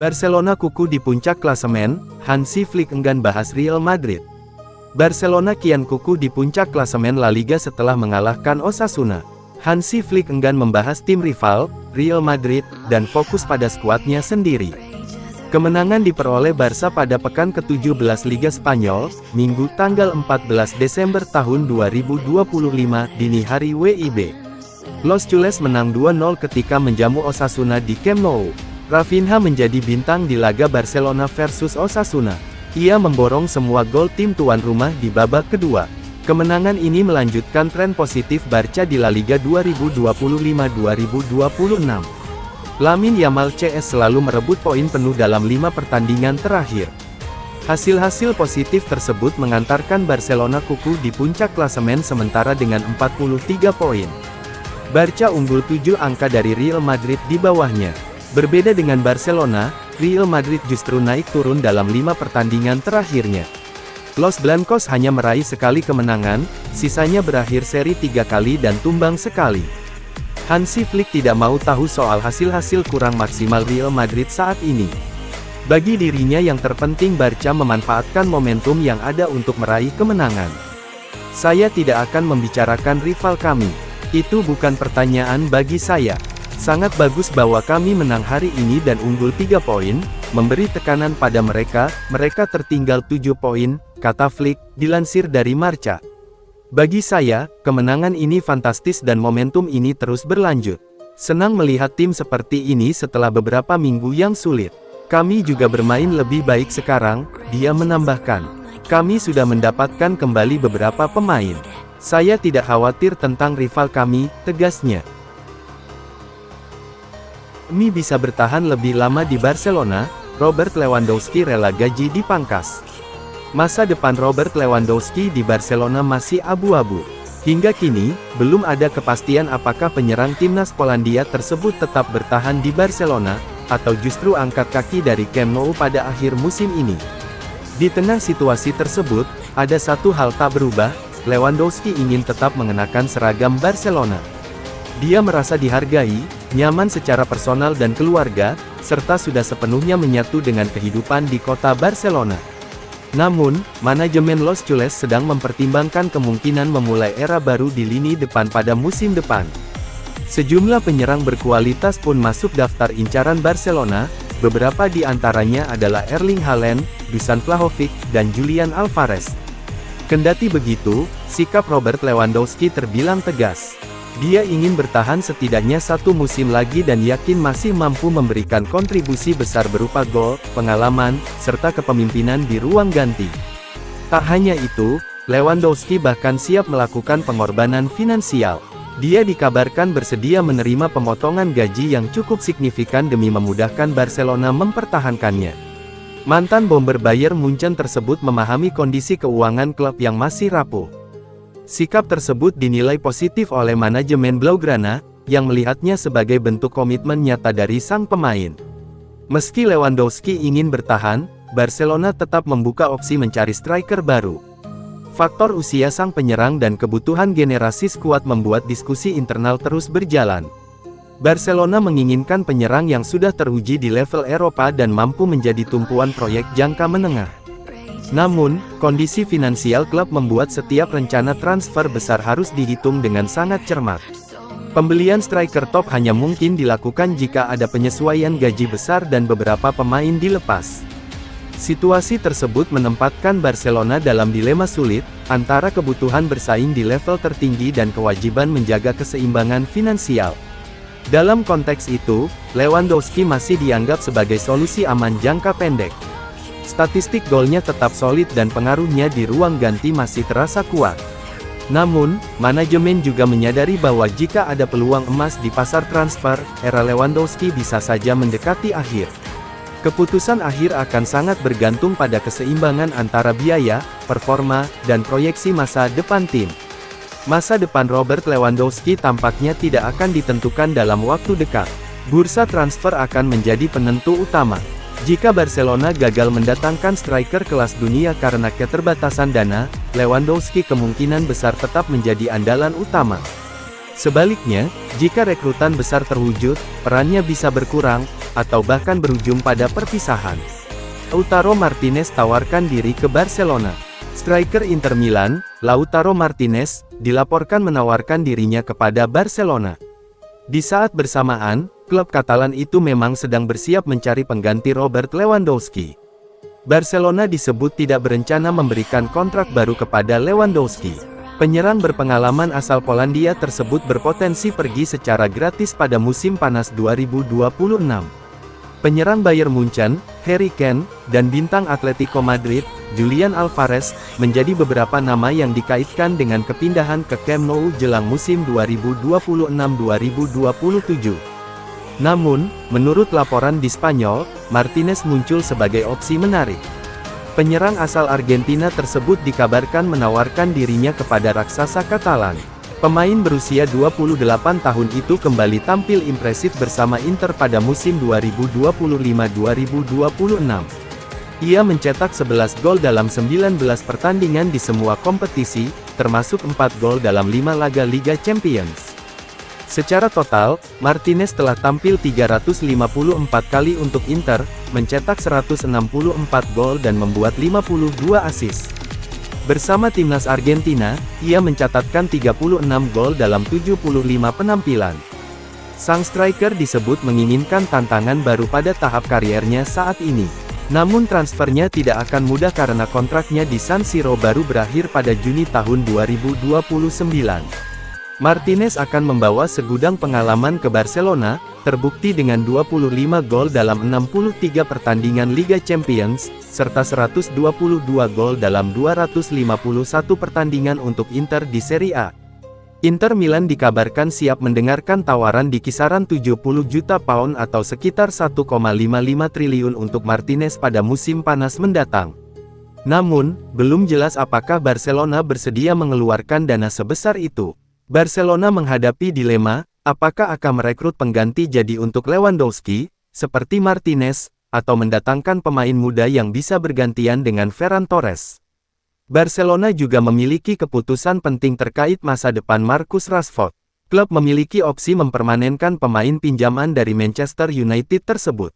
Barcelona kuku di puncak klasemen, Hansi Flick enggan bahas Real Madrid. Barcelona kian kuku di puncak klasemen La Liga setelah mengalahkan Osasuna. Hansi Flick enggan membahas tim rival, Real Madrid, dan fokus pada skuadnya sendiri. Kemenangan diperoleh Barca pada pekan ke-17 Liga Spanyol, Minggu tanggal 14 Desember tahun 2025 dini hari WIB. Los Culés menang 2-0 ketika menjamu Osasuna di Camp Nou. Rafinha menjadi bintang di laga Barcelona versus Osasuna. Ia memborong semua gol tim tuan rumah di babak kedua. Kemenangan ini melanjutkan tren positif Barca di La Liga 2025-2026. Lamine Yamal CS selalu merebut poin penuh dalam 5 pertandingan terakhir. Hasil-hasil positif tersebut mengantarkan Barcelona kuku di puncak klasemen sementara dengan 43 poin. Barca unggul 7 angka dari Real Madrid di bawahnya. Berbeda dengan Barcelona, Real Madrid justru naik turun dalam 5 pertandingan terakhirnya. Los Blancos hanya meraih sekali kemenangan, sisanya berakhir seri 3 kali dan tumbang sekali. Hansi Flick tidak mau tahu soal hasil-hasil kurang maksimal Real Madrid saat ini. Bagi dirinya yang terpenting Barca memanfaatkan momentum yang ada untuk meraih kemenangan. Saya tidak akan membicarakan rival kami. Itu bukan pertanyaan bagi saya. Sangat bagus bahwa kami menang hari ini dan unggul 3 poin, memberi tekanan pada mereka tertinggal 7 poin, kata Flick, dilansir dari Marca. Bagi saya, kemenangan ini fantastis dan momentum ini terus berlanjut. Senang melihat tim seperti ini setelah beberapa minggu yang sulit. Kami juga bermain lebih baik sekarang, dia menambahkan. Kami sudah mendapatkan kembali beberapa pemain. Saya tidak khawatir tentang rival kami, tegasnya. Kami bisa bertahan lebih lama di Barcelona, Robert Lewandowski rela gaji dipangkas. Masa depan Robert Lewandowski di Barcelona masih abu-abu. Hingga kini, belum ada kepastian apakah penyerang timnas Polandia tersebut tetap bertahan di Barcelona, atau justru angkat kaki dari Camp Nou pada akhir musim ini. Di tengah situasi tersebut, ada satu hal tak berubah, Lewandowski ingin tetap mengenakan seragam Barcelona. Dia merasa dihargai, nyaman secara personal dan keluarga, serta sudah sepenuhnya menyatu dengan kehidupan di kota Barcelona. Namun, manajemen Los Culés sedang mempertimbangkan kemungkinan memulai era baru di lini depan pada musim depan. Sejumlah penyerang berkualitas pun masuk daftar incaran Barcelona, beberapa di antaranya adalah Erling Haaland, Dusan Vlahovic, dan Julian Alvarez. Kendati begitu, sikap Robert Lewandowski terbilang tegas. Dia ingin bertahan setidaknya 1 musim lagi dan yakin masih mampu memberikan kontribusi besar berupa gol, pengalaman, serta kepemimpinan di ruang ganti. Tak hanya itu, Lewandowski bahkan siap melakukan pengorbanan finansial. Dia dikabarkan bersedia menerima pemotongan gaji yang cukup signifikan demi memudahkan Barcelona mempertahankannya. Mantan bomber Bayern Munchen tersebut memahami kondisi keuangan klub yang masih rapuh. Sikap tersebut dinilai positif oleh manajemen Blaugrana, yang melihatnya sebagai bentuk komitmen nyata dari sang pemain. Meski Lewandowski ingin bertahan, Barcelona tetap membuka opsi mencari striker baru. Faktor usia sang penyerang dan kebutuhan generasi skuad membuat diskusi internal terus berjalan. Barcelona menginginkan penyerang yang sudah teruji di level Eropa dan mampu menjadi tumpuan proyek jangka menengah. Namun, kondisi finansial klub membuat setiap rencana transfer besar harus dihitung dengan sangat cermat. Pembelian striker top hanya mungkin dilakukan jika ada penyesuaian gaji besar dan beberapa pemain dilepas. Situasi tersebut menempatkan Barcelona dalam dilema sulit, antara kebutuhan bersaing di level tertinggi dan kewajiban menjaga keseimbangan finansial. Dalam konteks itu, Lewandowski masih dianggap sebagai solusi aman jangka pendek. Statistik golnya tetap solid dan pengaruhnya di ruang ganti masih terasa kuat. Namun, manajemen juga menyadari bahwa jika ada peluang emas di pasar transfer, era Lewandowski bisa saja mendekati akhir. Keputusan akhir akan sangat bergantung pada keseimbangan antara biaya, performa, dan proyeksi masa depan tim. Masa depan Robert Lewandowski tampaknya tidak akan ditentukan dalam waktu dekat. Bursa transfer akan menjadi penentu utama. Jika Barcelona gagal mendatangkan striker kelas dunia karena keterbatasan dana, Lewandowski kemungkinan besar tetap menjadi andalan utama. Sebaliknya, jika rekrutan besar terwujud, perannya bisa berkurang, atau bahkan berujung pada perpisahan. Lautaro Martinez tawarkan diri ke Barcelona. Striker Inter Milan, Lautaro Martinez, dilaporkan menawarkan dirinya kepada Barcelona. Di saat bersamaan, klub Katalan itu memang sedang bersiap mencari pengganti Robert Lewandowski. Barcelona disebut tidak berencana memberikan kontrak baru kepada Lewandowski. Penyerang berpengalaman asal Polandia tersebut berpotensi pergi secara gratis pada musim panas 2026. Penyerang Bayern Munchen, Harry Kane, dan bintang Atletico Madrid, Julian Alvarez, menjadi beberapa nama yang dikaitkan dengan kepindahan ke Camp Nou jelang musim 2026-2027. Namun, menurut laporan di Spanyol, Martinez muncul sebagai opsi menarik. Penyerang asal Argentina tersebut dikabarkan menawarkan dirinya kepada raksasa Katalan. Pemain berusia 28 tahun itu kembali tampil impresif bersama Inter pada musim 2025-2026. Ia mencetak 11 gol dalam 19 pertandingan di semua kompetisi, termasuk 4 gol dalam 5 laga Liga Champions. Secara total, Martinez telah tampil 354 kali untuk Inter, mencetak 164 gol dan membuat 52 assist. Bersama timnas Argentina, ia mencatatkan 36 gol dalam 75 penampilan. Sang striker disebut menginginkan tantangan baru pada tahap kariernya saat ini. Namun transfernya tidak akan mudah karena kontraknya di San Siro baru berakhir pada Juni tahun 2029. Martinez akan membawa segudang pengalaman ke Barcelona, terbukti dengan 25 gol dalam 63 pertandingan Liga Champions, serta 122 gol dalam 251 pertandingan untuk Inter di Serie A. Inter Milan dikabarkan siap mendengarkan tawaran di kisaran 70 juta pound atau sekitar 1,55 triliun untuk Martinez pada musim panas mendatang. Namun, belum jelas apakah Barcelona bersedia mengeluarkan dana sebesar itu. Barcelona menghadapi dilema, apakah akan merekrut pengganti jadi untuk Lewandowski, seperti Martinez, atau mendatangkan pemain muda yang bisa bergantian dengan Ferran Torres. Barcelona juga memiliki keputusan penting terkait masa depan Marcus Rashford. Klub memiliki opsi mempermanenkan pemain pinjaman dari Manchester United tersebut.